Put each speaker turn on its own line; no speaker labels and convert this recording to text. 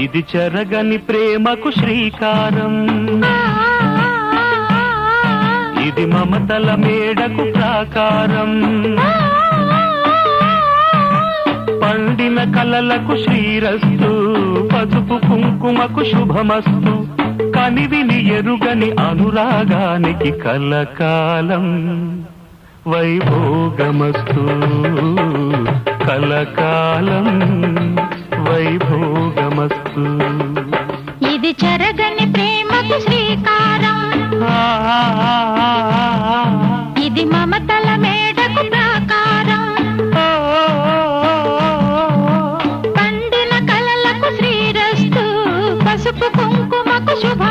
ఇది చెరగని ప్రేమకు శ్రీకారం, ఇది మమతల మేడకు ప్రాకారం, పండిన కలలకు శ్రీరస్తు, పసుపు కుంకుమకు శుభమస్తు, కనివిని ఎరుగని అనురాగానికి కలకాలం వైభోగమస్తు, కలకాలం వైభోగమస్తు.
ఇది చెరగని ప్రేమకు శ్రీకారం, ఇది మమతల మేడకు ప్రాకారం, పండిన కలలకు శ్రీరస్తు, పసుపు కుంకుమకు శుభ